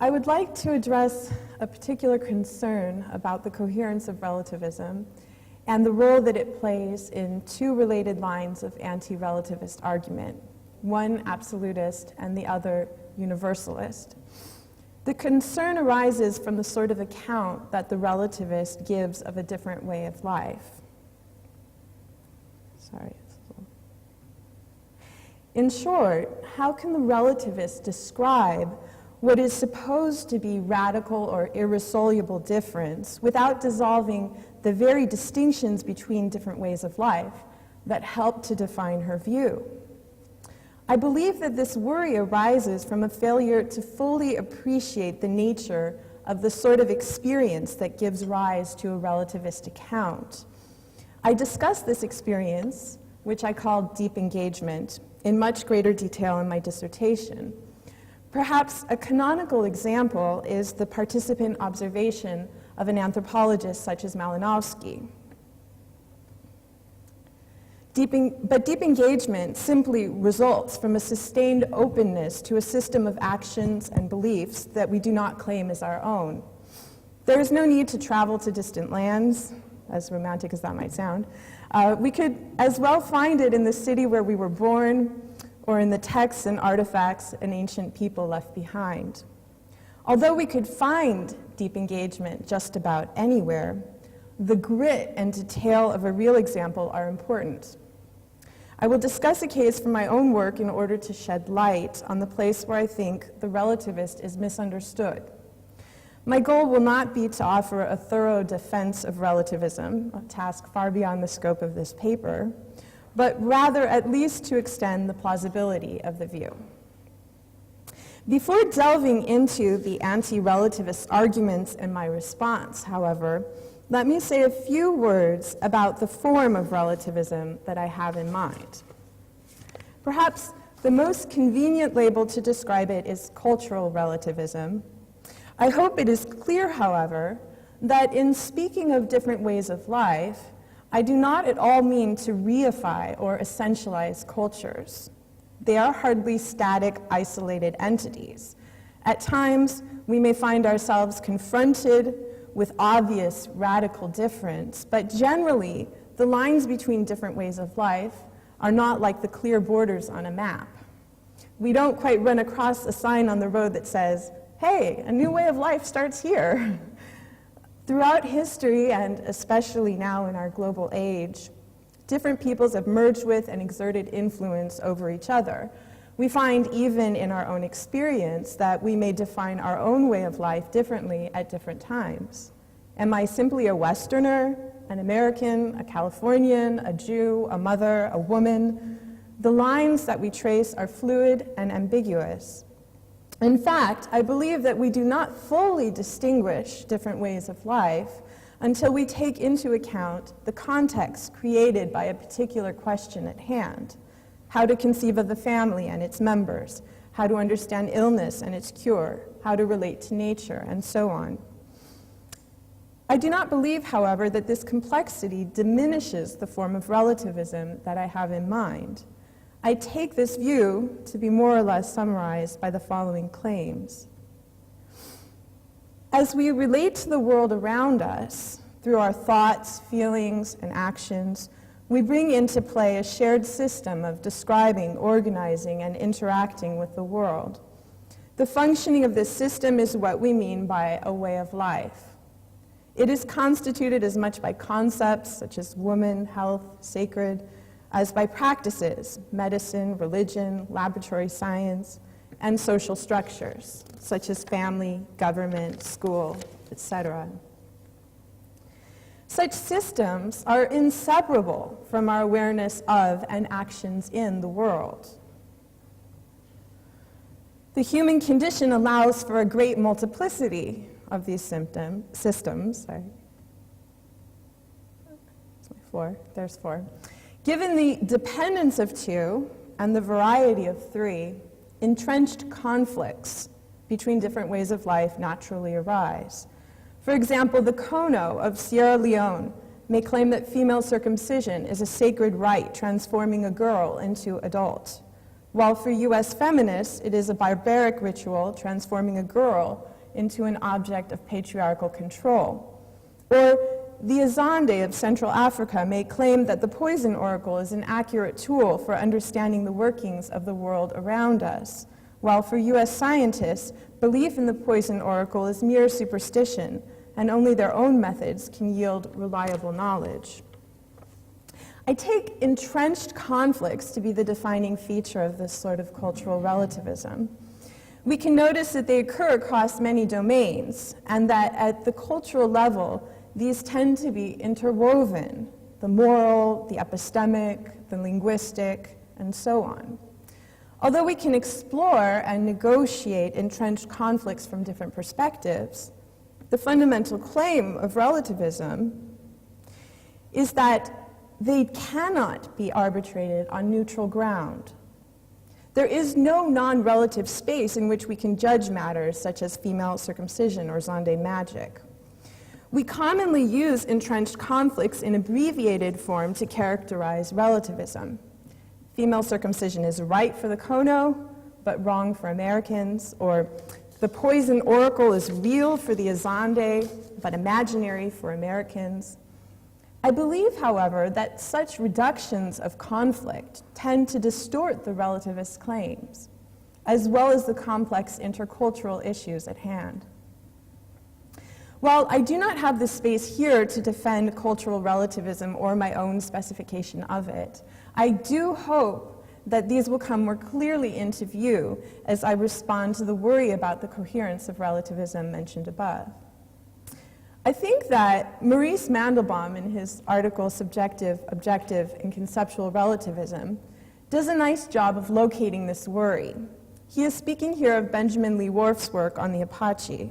I would like to address a particular concern about the coherence of relativism and the role that it plays in two related lines of anti-relativist argument, one absolutist and the other universalist. The concern arises from the sort of account that the relativist gives of a different way of life. In short, how can the relativist describe what is supposed to be radical or irresolvable difference without dissolving the very distinctions between different ways of life that help to define her view? I believe that this worry arises from a failure to fully appreciate the nature of the sort of experience that gives rise to a relativist account. I discuss this experience, which I call deep engagement, in much greater detail in my dissertation. Perhaps a canonical example is the participant observation of an anthropologist such as Malinowski. But deep engagement simply results from a sustained openness to a system of actions and beliefs that we do not claim as our own. There is no need to travel to distant lands, as romantic as that might sound. We could as well find it in the city where we were born, or in the texts and artifacts an ancient people left behind. Although we could find deep engagement just about anywhere, the grit and detail of a real example are important. I will discuss a case from my own work in order to shed light on the place where I think the relativist is misunderstood. My goal will not be to offer a thorough defense of relativism, a task far beyond the scope of this paper, but rather at least to extend the plausibility of the view. Before delving into the anti-relativist arguments and my response, however, let me say a few words about the form of relativism that I have in mind. Perhaps the most convenient label to describe it is cultural relativism. I hope it is clear, however, that in speaking of different ways of life, I do not at all mean to reify or essentialize cultures. They are hardly static, isolated entities. At times, we may find ourselves confronted with obvious radical difference, but generally, the lines between different ways of life are not like the clear borders on a map. We don't quite run across a sign on the road that says, "Hey, a new way of life starts here." Throughout history, and especially now in our global age, different peoples have merged with and exerted influence over each other. We find even in our own experience that we may define our own way of life differently at different times. Am I simply a Westerner, an American, a Californian, a Jew, a mother, a woman? The lines that we trace are fluid and ambiguous. In fact, I believe that we do not fully distinguish different ways of life until we take into account the context created by a particular question at hand. How to conceive of the family and its members, how to understand illness and its cure, how to relate to nature, and so on. I do not believe, however, that this complexity diminishes the form of relativism that I have in mind. I take this view to be more or less summarized by the following claims. As we relate to the world around us through our thoughts, feelings, and actions, we bring into play a shared system of describing, organizing, and interacting with the world. The functioning of this system is what we mean by a way of life. It is constituted as much by concepts such as woman, health, sacred, as by practices, medicine, religion, laboratory science, and social structures, such as family, government, school, etc. Such systems are inseparable from our awareness of and actions in the world. The human condition allows for a great multiplicity of these systems. There's four. Given the dependence of two and the variety of three, entrenched conflicts between different ways of life naturally arise. For example, the Kono of Sierra Leone may claim that female circumcision is a sacred rite transforming a girl into adult, while for US feminists, it is a barbaric ritual transforming a girl into an object of patriarchal control. Or the Azande of Central Africa may claim that the poison oracle is an accurate tool for understanding the workings of the world around us, while for US scientists, belief in the poison oracle is mere superstition, and only their own methods can yield reliable knowledge. I take entrenched conflicts to be the defining feature of this sort of cultural relativism. We can notice that they occur across many domains, and that at the cultural level, these tend to be interwoven: the moral, the epistemic, the linguistic, and so on. Although we can explore and negotiate entrenched conflicts from different perspectives, the fundamental claim of relativism is that they cannot be arbitrated on neutral ground. There is no non-relative space in which we can judge matters such as female circumcision or Zande magic. We commonly use entrenched conflicts in abbreviated form to characterize relativism. Female circumcision is right for the Kono, but wrong for Americans, or the poison oracle is real for the Azande, but imaginary for Americans. I believe, however, that such reductions of conflict tend to distort the relativist claims, as well as the complex intercultural issues at hand. While I do not have the space here to defend cultural relativism or my own specification of it, I do hope that these will come more clearly into view as I respond to the worry about the coherence of relativism mentioned above. I think that Maurice Mandelbaum, in his article Subjective, Objective, and Conceptual Relativism, does a nice job of locating this worry. He is speaking here of Benjamin Lee Whorf's work on the Apache.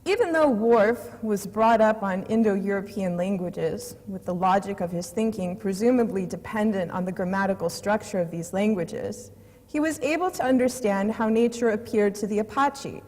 Even though Whorf was brought up on Indo-European languages, with the logic of his thinking presumably dependent on the grammatical structure of these languages, he was able to understand how nature appeared to the Apache.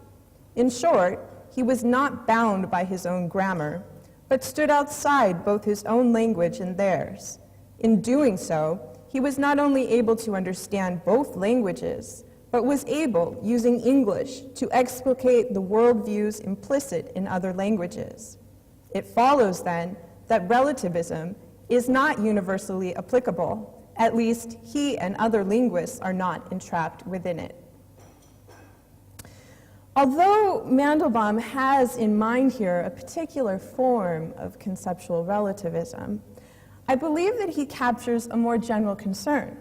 In short, he was not bound by his own grammar, but stood outside both his own language and theirs. In doing so, he was not only able to understand both languages, but was able, using English, to explicate the worldviews implicit in other languages. It follows, then, that relativism is not universally applicable. At least, he and other linguists are not entrapped within it. Although Mandelbaum has in mind here a particular form of conceptual relativism, I believe that he captures a more general concern.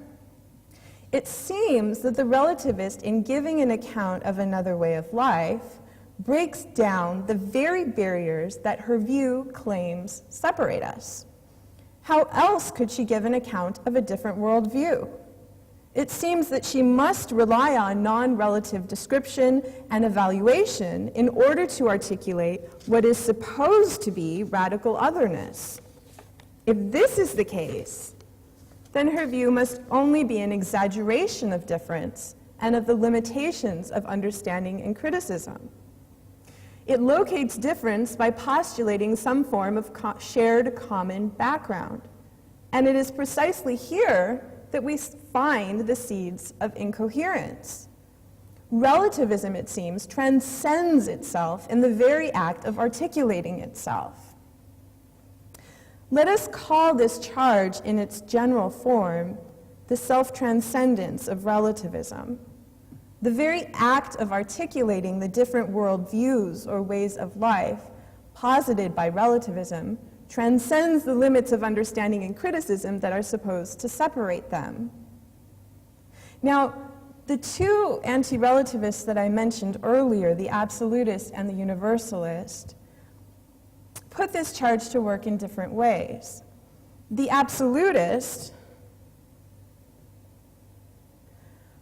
It seems that the relativist, in giving an account of another way of life, breaks down the very barriers that her view claims separate us. How else could she give an account of a different worldview? It seems that she must rely on non-relative description and evaluation in order to articulate what is supposed to be radical otherness. If this is the case, then her view must only be an exaggeration of difference and of the limitations of understanding and criticism. It locates difference by postulating some form of shared common background. And it is precisely here that we find the seeds of incoherence. Relativism, it seems, transcends itself in the very act of articulating itself. Let us call this charge in its general form the self-transcendence of relativism. The very act of articulating the different worldviews or ways of life posited by relativism transcends the limits of understanding and criticism that are supposed to separate them. Now, the two anti-relativists that I mentioned earlier, the Absolutist and the Universalist, put this charge to work in different ways. The Absolutist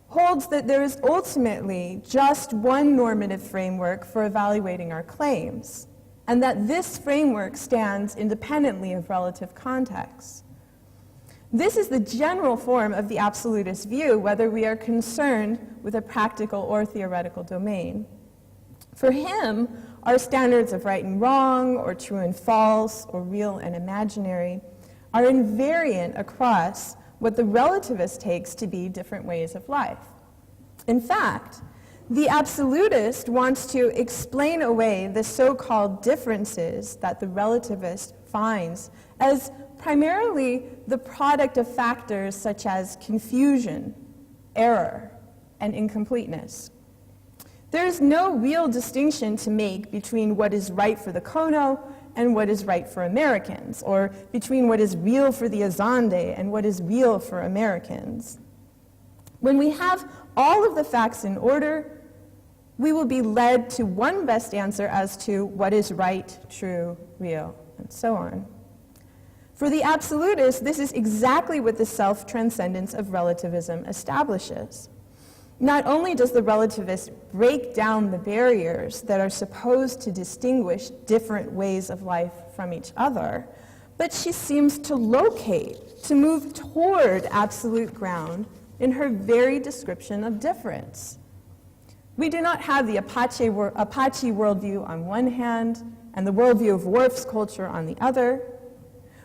holds that there is ultimately just one normative framework for evaluating our claims, and that this framework stands independently of relative contexts. This is the general form of the absolutist view, whether we are concerned with a practical or theoretical domain. For him, our standards of right and wrong, or true and false, or real and imaginary, are invariant across what the relativist takes to be different ways of life. In fact, the absolutist wants to explain away the so-called differences that the relativist finds as primarily the product of factors such as confusion, error, and incompleteness. There is no real distinction to make between what is right for the Kono and what is right for Americans, or between what is real for the Azande and what is real for Americans. When we have all of the facts in order, we will be led to one best answer as to what is right, true, real, and so on. For the absolutist, this is exactly what the self-transcendence of relativism establishes. Not only does the relativist break down the barriers that are supposed to distinguish different ways of life from each other, but she seems to locate, to move toward absolute ground in her very description of difference. We do not have the Apache worldview on one hand and the worldview of Worf's culture on the other.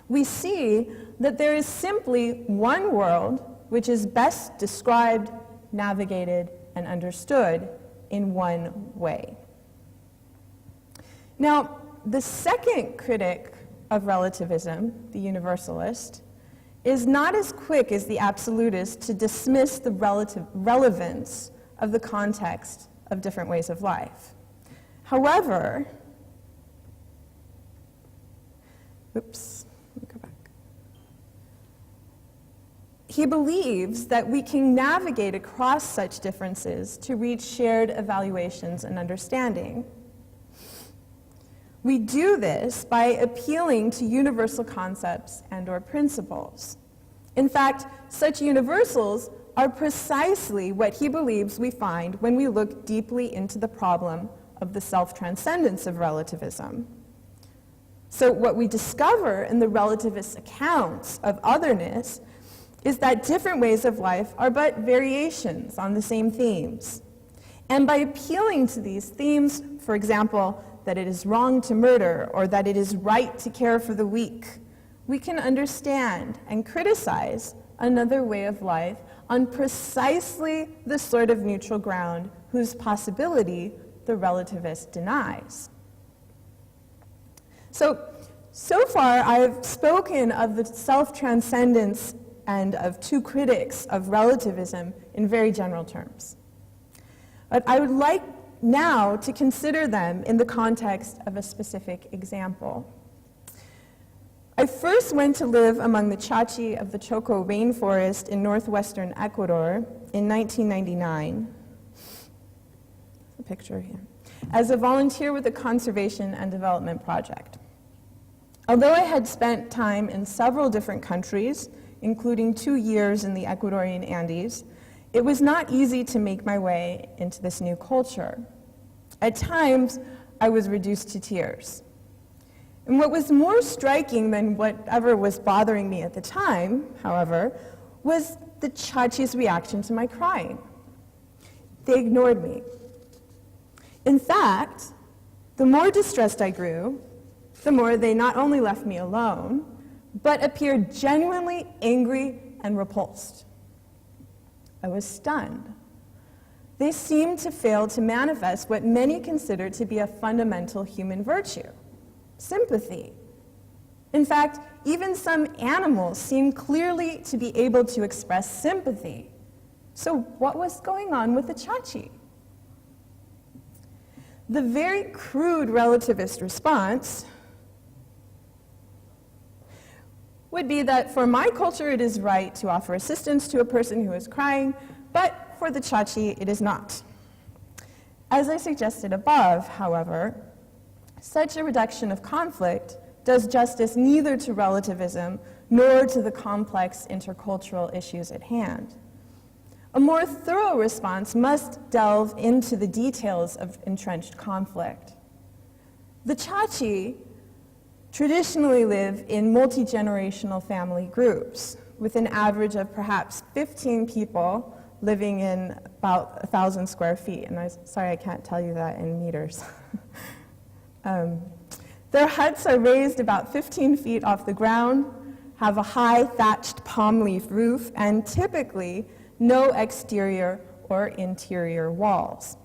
We see that there is simply one world which is best described, navigated, and understood in one way. Now, the second critic of relativism, the universalist, is not as quick as the absolutist to dismiss the relative relevance of the context of different ways of life. However, he believes that we can navigate across such differences to reach shared evaluations and understanding. We do this by appealing to universal concepts and/or principles. In fact, such universals are precisely what he believes we find when we look deeply into the problem of the self-transcendence of relativism. So what we discover in the relativist accounts of otherness is that different ways of life are but variations on the same themes. And by appealing to these themes, for example, that it is wrong to murder or that it is right to care for the weak, we can understand and criticize another way of life on precisely the sort of neutral ground whose possibility the relativist denies. So far I've spoken of the self-transcendence and of two critics of relativism in very general terms. But I would like now to consider them in the context of a specific example. I first went to live among the Chachi of the Choco rainforest in northwestern Ecuador in 1999. A picture here. As a volunteer with the Conservation and Development Project. Although I had spent time in several different countries, including 2 years in the Ecuadorian Andes, it was not easy to make my way into this new culture. At times, I was reduced to tears. And what was more striking than whatever was bothering me at the time, however, was the Chachi's reaction to my crying. They ignored me. In fact, the more distressed I grew, the more they not only left me alone, but appeared genuinely angry and repulsed. I was stunned. They seemed to fail to manifest what many consider to be a fundamental human virtue, sympathy. In fact, even some animals seem clearly to be able to express sympathy. So what was going on with the Chachi? The very crude relativist response would be that for my culture it is right to offer assistance to a person who is crying, but for the Chachi it is not. As I suggested above, however, such a reduction of conflict does justice neither to relativism nor to the complex intercultural issues at hand. A more thorough response must delve into the details of entrenched conflict. The Chachi traditionally live in multi-generational family groups with an average of perhaps 15 people living in about 1,000 square feet. And sorry, I can't tell you that in meters. Their huts are raised about 15 feet off the ground, have a high thatched palm leaf roof, and typically no exterior or interior walls.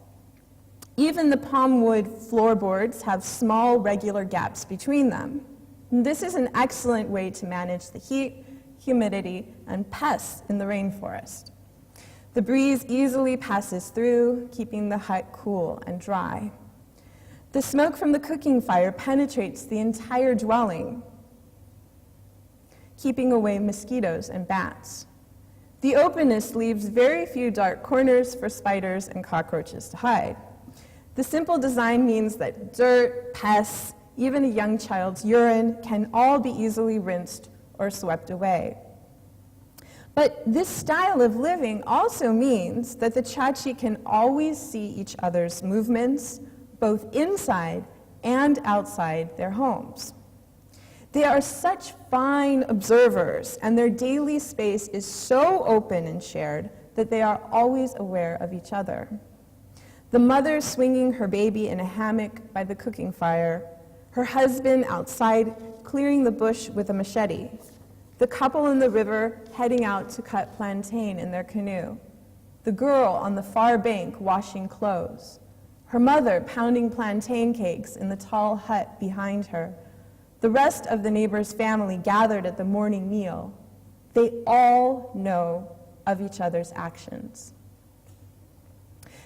Even the palm wood floorboards have small regular gaps between them. And this is an excellent way to manage the heat, humidity, and pests in the rainforest. The breeze easily passes through, keeping the hut cool and dry. The smoke from the cooking fire penetrates the entire dwelling, keeping away mosquitoes and bats. The openness leaves very few dark corners for spiders and cockroaches to hide. The simple design means that dirt, pests, even a young child's urine can all be easily rinsed or swept away. But this style of living also means that the Chachi can always see each other's movements, both inside and outside their homes. They are such fine observers, and their daily space is so open and shared that they are always aware of each other. The mother swinging her baby in a hammock by the cooking fire, her husband outside clearing the bush with a machete, the couple in the river heading out to cut plantain in their canoe, the girl on the far bank washing clothes, her mother pounding plantain cakes in the tall hut behind her, the rest of the neighbor's family gathered at the morning meal. They all know of each other's actions.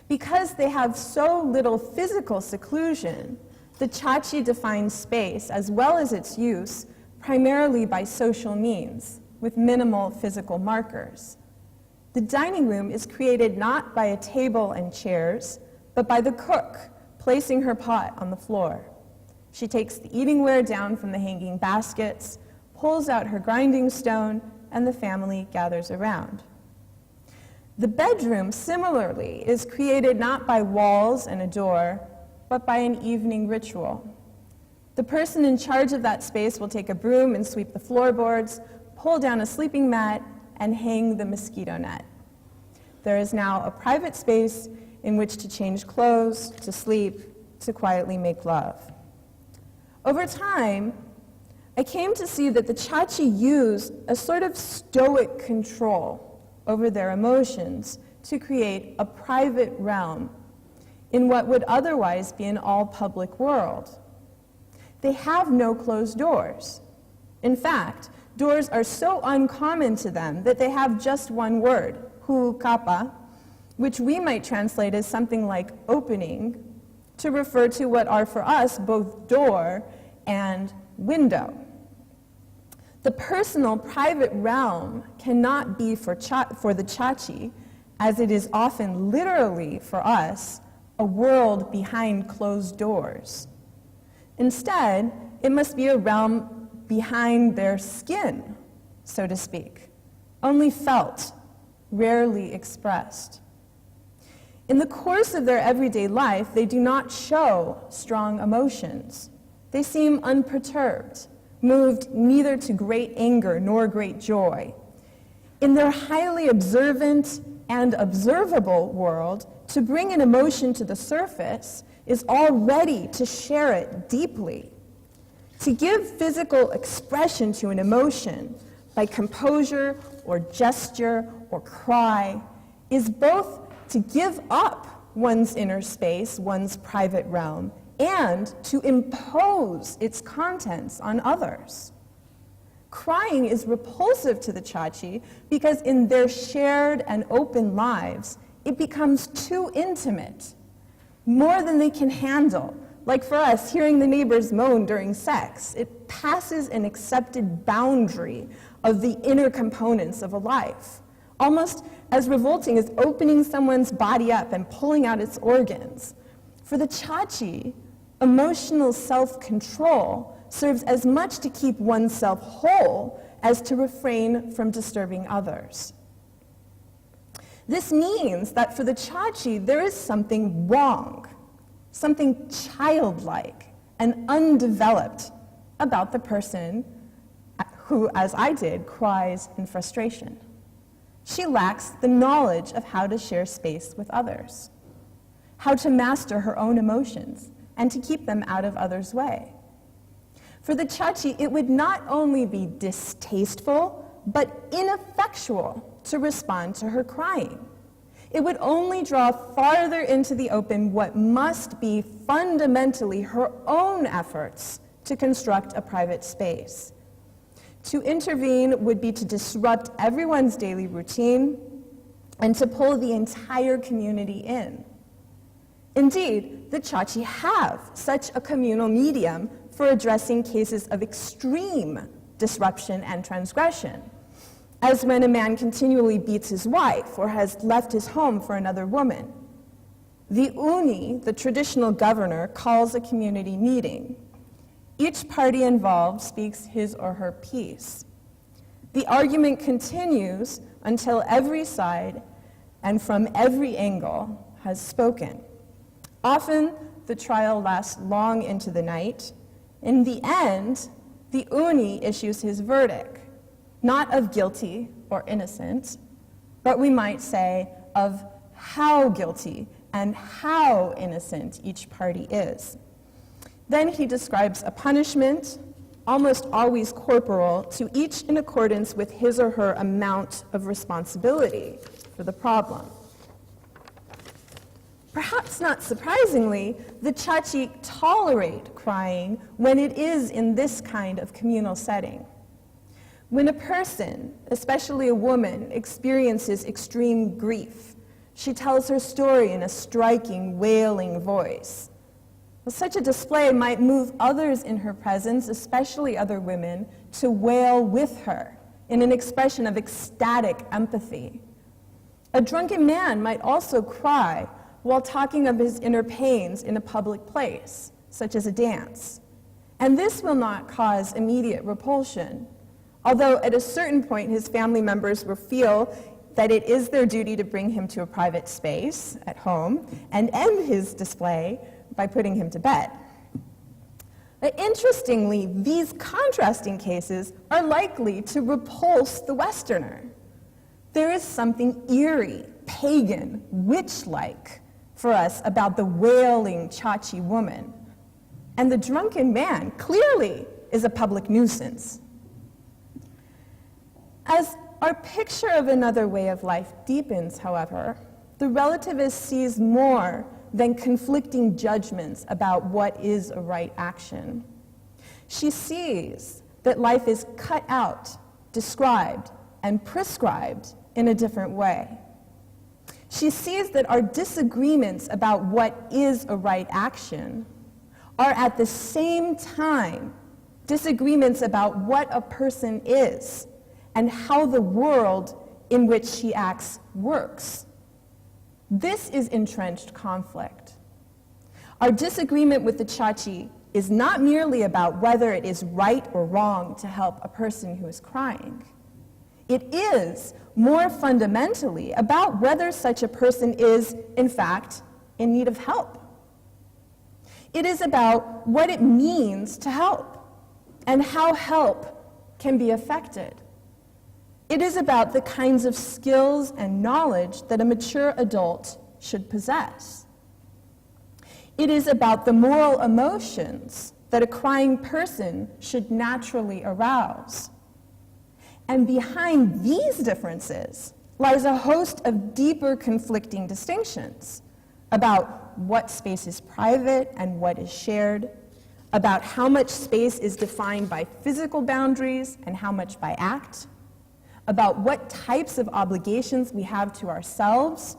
Because they have so little physical seclusion, the Chachi defines space, as well as its use, primarily by social means, with minimal physical markers. The dining room is created not by a table and chairs, but by the cook placing her pot on the floor. She takes the eatingware down from the hanging baskets, pulls out her grinding stone, and the family gathers around. The bedroom, similarly, is created not by walls and a door, but by an evening ritual. The person in charge of that space will take a broom and sweep the floorboards, pull down a sleeping mat, and hang the mosquito net. There is now a private space in which to change clothes, to sleep, to quietly make love. Over time, I came to see that the Chachi use a sort of stoic control over their emotions to create a private realm in what would otherwise be an all-public world. They have no closed doors. In fact, doors are so uncommon to them that they have just one word, hukapa, which we might translate as something like opening, to refer to what are for us both door and window. The personal, private realm cannot be for the Chachi, as it is often literally for us, a world behind closed doors. Instead, it must be a realm behind their skin, so to speak, only felt, rarely expressed. In the course of their everyday life, they do not show strong emotions. They seem unperturbed, moved neither to great anger nor great joy. In their highly observant and observable world, to bring an emotion to the surface is already to share it deeply. To give physical expression to an emotion by composure or gesture or cry is both to give up one's inner space, one's private realm, and to impose its contents on others. Crying is repulsive to the Chachi because in their shared and open lives, it becomes too intimate, more than they can handle. Like for us, hearing the neighbors moan during sex, it passes an accepted boundary of the inner components of a life, almost as revolting as opening someone's body up and pulling out its organs. For the Chachi, emotional self-control serves as much to keep oneself whole as to refrain from disturbing others. This means that for the Chachi, there is something wrong, something childlike and undeveloped about the person who, as I did, cries in frustration. She lacks the knowledge of how to share space with others, how to master her own emotions, and to keep them out of others' way. For the Chachi, it would not only be distasteful, but ineffectual to respond to her crying. it would only draw farther into the open what must be fundamentally her own efforts to construct a private space. To intervene would be to disrupt everyone's daily routine and to pull the entire community in. Indeed, the Chachi have such a communal medium for addressing cases of extreme disruption and transgression, as when a man continually beats his wife or has left his home for another woman. The uni, the traditional governor, calls a community meeting. Each party involved speaks his or her piece. The argument continues until every side and from every angle has spoken. Often, the trial lasts long into the night. In the end, the uni issues his verdict, not of guilty or innocent, but we might say of how guilty and how innocent each party is. Then he describes a punishment, almost always corporal, to each in accordance with his or her amount of responsibility for the problem. Perhaps not surprisingly, the Chachi tolerate crying when it is in this kind of communal setting. When a person, especially a woman, experiences extreme grief, she tells her story in a striking, wailing voice. Well, such a display might move others in her presence, especially other women, to wail with her in an expression of ecstatic empathy. A drunken man might also cry while talking of his inner pains in a public place, such as a dance. And this will not cause immediate repulsion, although at a certain point his family members will feel that it is their duty to bring him to a private space at home and end his display by putting him to bed. But interestingly, these contrasting cases are likely to repulse the Westerner. There is something eerie, pagan, witch-like for us about the wailing Chachi woman. And the drunken man clearly is a public nuisance. As our picture of another way of life deepens, however, the relativist sees more than conflicting judgments about what is a right action. She sees that life is cut out, described, and prescribed in a different way. She sees that our disagreements about what is a right action are at the same time disagreements about what a person is and how the world in which she acts works. This is entrenched conflict. Our disagreement with the Chachi is not merely about whether it is right or wrong to help a person who is crying. It is more fundamentally about whether such a person is, in fact, in need of help. It is about what it means to help and how help can be effected. It is about the kinds of skills and knowledge that a mature adult should possess. It is about the moral emotions that a crying person should naturally arouse. And behind these differences lies a host of deeper conflicting distinctions about what space is private and what is shared, about how much space is defined by physical boundaries and how much by act, about what types of obligations we have to ourselves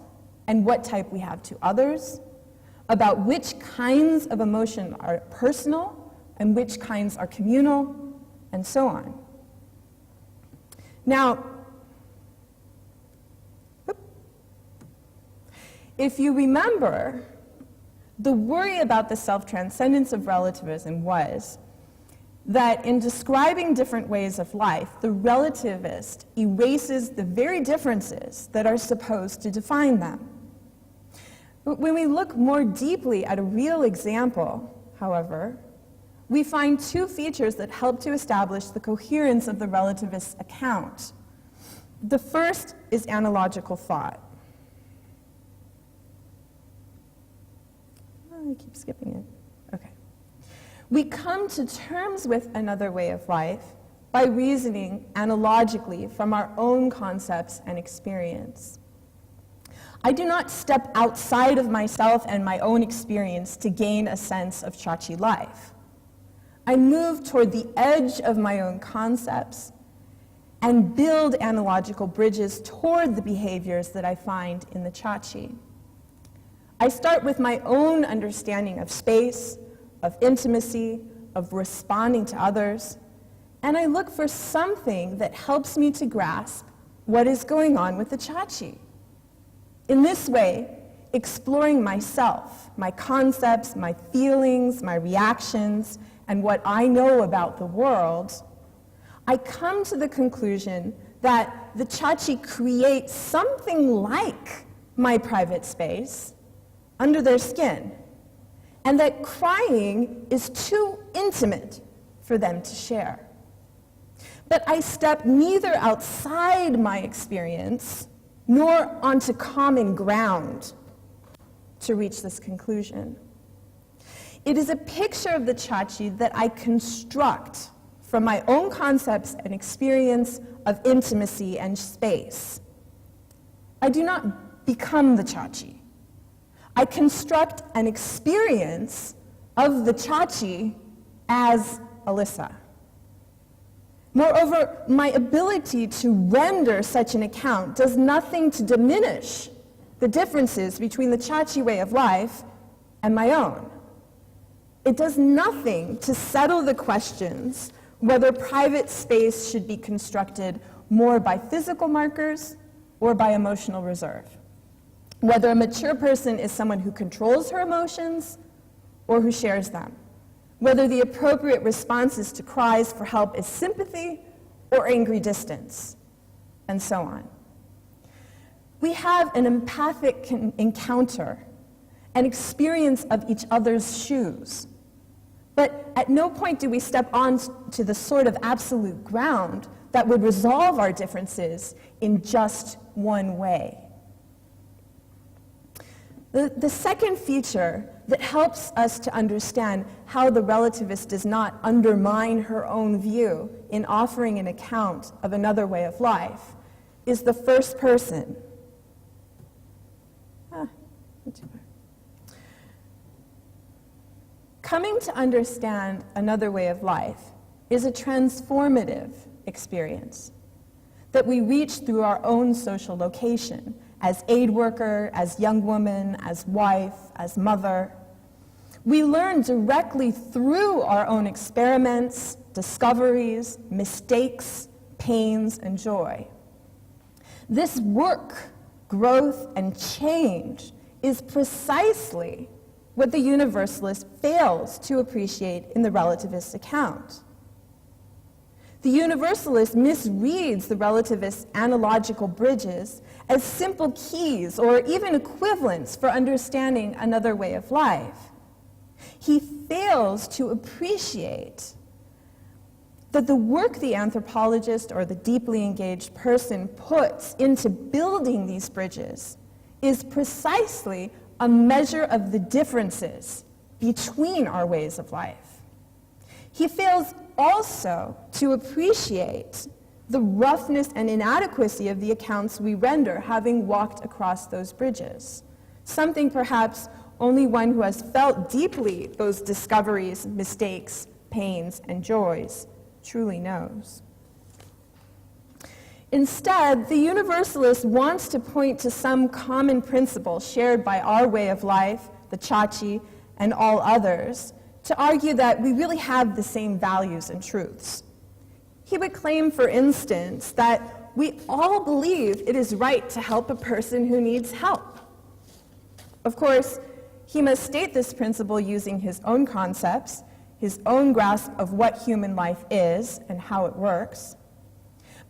and what type we have to others, about which kinds of emotion are personal and which kinds are communal, and so on. Now, if you remember, the worry about the self-transcendence of relativism was that in describing different ways of life, the relativist erases the very differences that are supposed to define them. But when we look more deeply at a real example, however, we find two features that help to establish the coherence of the relativist's account. The first is analogical thought. Oh, I keep skipping it. Okay. We come to terms with another way of life by reasoning analogically from our own concepts and experience. I do not step outside of myself and my own experience to gain a sense of Chachi life. I move toward the edge of my own concepts and build analogical bridges toward the behaviors that I find in the Chachi. I start with my own understanding of space, of intimacy, of responding to others, and I look for something that helps me to grasp what is going on with the Chachi. In this way, exploring myself, my concepts, my feelings, my reactions, and what I know about the world, I come to the conclusion that the Chachi create something like my private space under their skin, and that crying is too intimate for them to share. But I step neither outside my experience nor onto common ground to reach this conclusion. It is a picture of the Chachi that I construct from my own concepts and experience of intimacy and space. I do not become the Chachi. I construct an experience of the Chachi as Alyssa. Moreover, my ability to render such an account does nothing to diminish the differences between the Chachi way of life and my own. It does nothing to settle the questions whether private space should be constructed more by physical markers or by emotional reserve, whether a mature person is someone who controls her emotions or who shares them, whether the appropriate responses to cries for help is sympathy or angry distance, and so on. We have an empathic encounter, an experience of each other's shoes, but at no point do we step on to the sort of absolute ground that would resolve our differences in just one way. The second feature that helps us to understand how the relativist does not undermine her own view in offering an account of another way of life is the first person. Coming to understand another way of life is a transformative experience that we reach through our own social location, as aid worker, as young woman, as wife, as mother. We learn directly through our own experiments, discoveries, mistakes, pains, and joy. This work, growth, and change is precisely what the Universalist fails to appreciate in the relativist account. The Universalist misreads the relativist's analogical bridges as simple keys or even equivalents for understanding another way of life. He fails to appreciate that the work the anthropologist or the deeply engaged person puts into building these bridges is precisely a measure of the differences between our ways of life. He fails also to appreciate the roughness and inadequacy of the accounts we render having walked across those bridges, something perhaps only one who has felt deeply those discoveries, mistakes, pains, and joys truly knows. Instead, the Universalist wants to point to some common principle shared by our way of life, the Chachi, and all others, to argue that we really have the same values and truths. He would claim, for instance, that we all believe it is right to help a person who needs help. Of course, he must state this principle using his own concepts, his own grasp of what human life is and how it works.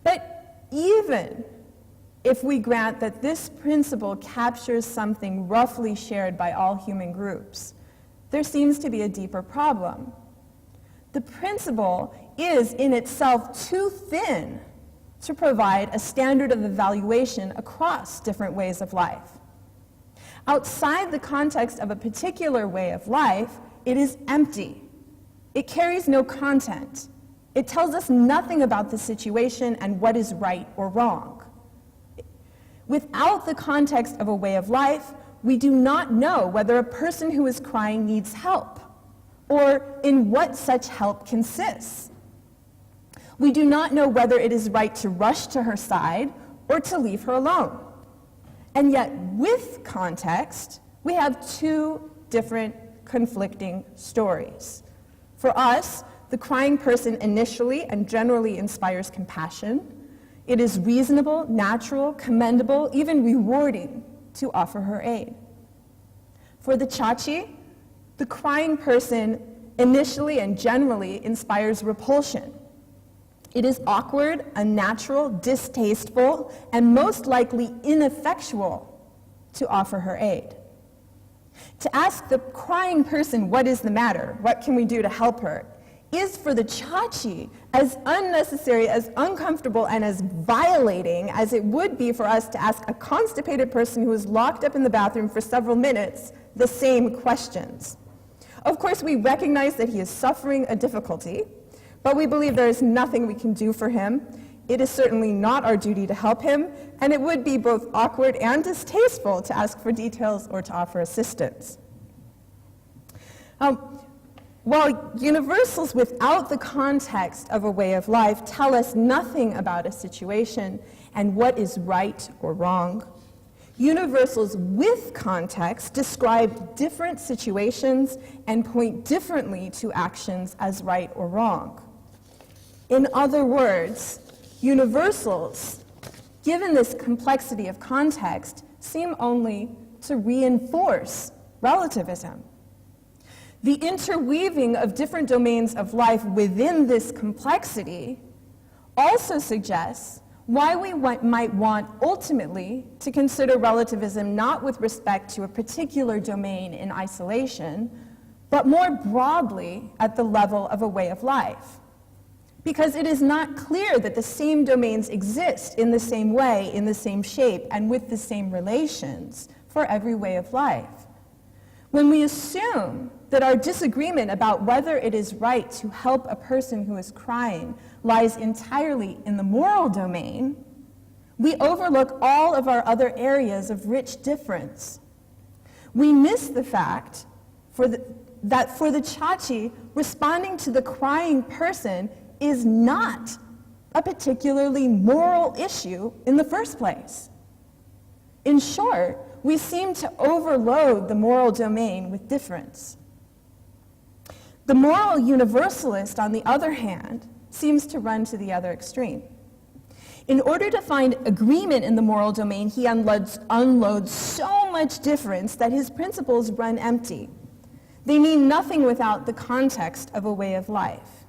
But even if we grant that this principle captures something roughly shared by all human groups, there seems to be a deeper problem. The principle is in itself too thin to provide a standard of evaluation across different ways of life. Outside the context of a particular way of life, it is empty. It carries no content. It tells us nothing about the situation and what is right or wrong. Without the context of a way of life, we do not know whether a person who is crying needs help, or in what such help consists. We do not know whether it is right to rush to her side or to leave her alone. And yet, with context, we have two different conflicting stories. For us, the crying person initially and generally inspires compassion. It is reasonable, natural, commendable, even rewarding to offer her aid. For the Chachi, the crying person initially and generally inspires repulsion. It is awkward, unnatural, distasteful, and most likely ineffectual to offer her aid. To ask the crying person, what is the matter? What can we do to help her? Is for the Chachi as unnecessary, as uncomfortable, and as violating as it would be for us to ask a constipated person who is locked up in the bathroom for several minutes the same questions. Of course, we recognize that he is suffering a difficulty, but we believe there is nothing we can do for him. It is certainly not our duty to help him, and it would be both awkward and distasteful to ask for details or to offer assistance. While universals without the context of a way of life tell us nothing about a situation and what is right or wrong, universals with context describe different situations and point differently to actions as right or wrong. In other words, universals, given this complexity of context, seem only to reinforce relativism. The interweaving of different domains of life within this complexity also suggests why we might want ultimately to consider relativism not with respect to a particular domain in isolation, but more broadly at the level of a way of life. Because it is not clear that the same domains exist in the same way, in the same shape, and with the same relations for every way of life. When we assume that our disagreement about whether it is right to help a person who is crying lies entirely in the moral domain, we overlook all of our other areas of rich difference. We miss the fact that for the Chachi, responding to the crying person is not a particularly moral issue in the first place. In short, we seem to overload the moral domain with difference. The moral universalist, on the other hand, seems to run to the other extreme. In order to find agreement in the moral domain, he unloads so much difference that his principles run empty. They mean nothing without the context of a way of life.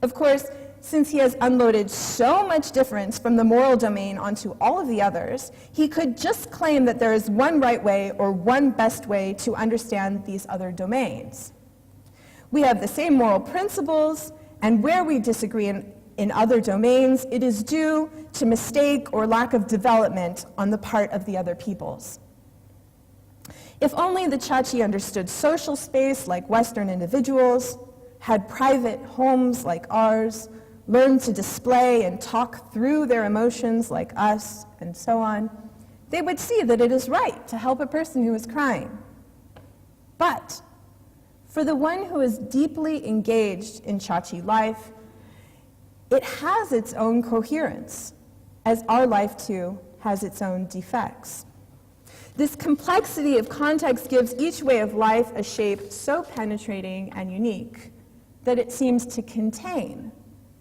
Of course, since he has unloaded so much difference from the moral domain onto all of the others, he could just claim that there is one right way or one best way to understand these other domains. We have the same moral principles, and where we disagree in other domains, it is due to mistake or lack of development on the part of the other peoples. If only the Chachi understood social space like Western individuals, had private homes like ours, learned to display and talk through their emotions like us, and so on, they would see that it is right to help a person who is crying. But for the one who is deeply engaged in Chachi life, it has its own coherence, as our life too has its own defects. This complexity of context gives each way of life a shape so penetrating and unique that it seems to contain,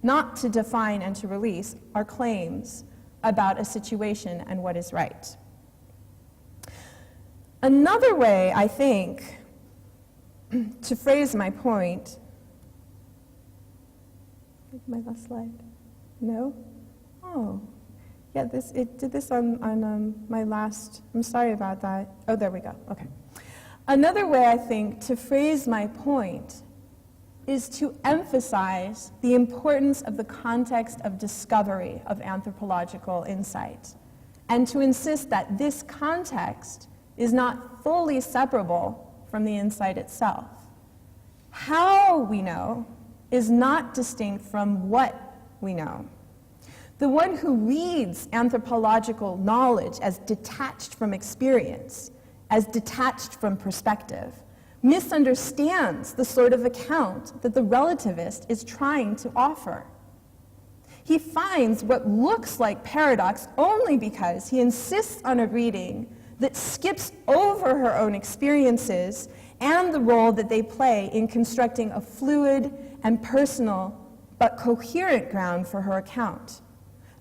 not to define and to release, our claims about a situation and what is right. Another way, I think, to phrase my point, my last slide, no? Oh, yeah, it did this on my last, I'm sorry about that. Oh, there we go, okay. Another way, I think, to phrase my point is to emphasize the importance of the context of discovery of anthropological insight, and to insist that this context is not fully separable from the insight itself. How we know is not distinct from what we know. the one who reads anthropological knowledge as detached from experience, as detached from perspective, misunderstands the sort of account that the relativist is trying to offer. He finds what looks like paradox only because he insists on a reading that skips over her own experiences and the role that they play in constructing a fluid and personal but coherent ground for her account,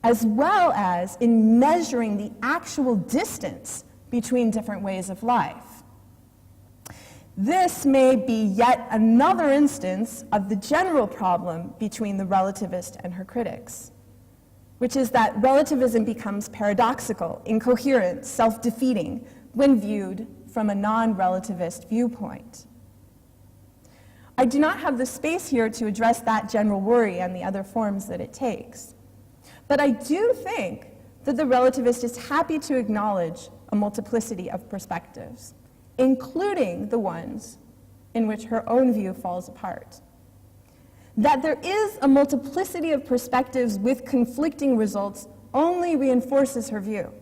as well as in measuring the actual distance between different ways of life. This may be yet another instance of the general problem between the relativist and her critics, which is that relativism becomes paradoxical, incoherent, self-defeating when viewed from a non-relativist viewpoint. I do not have the space here to address that general worry and the other forms that it takes. But I do think that the relativist is happy to acknowledge a multiplicity of perspectives, including the ones in which her own view falls apart. That there is a multiplicity of perspectives with conflicting results only reinforces her view.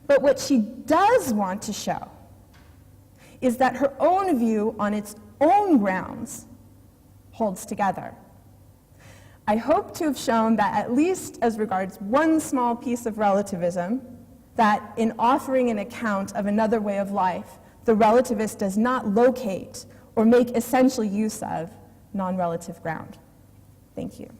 But what she does want to show is that her own view on its own grounds holds together. I hope to have shown that, at least as regards one small piece of relativism, that in offering an account of another way of life, the relativist does not locate or make essential use of non-relative ground. Thank you.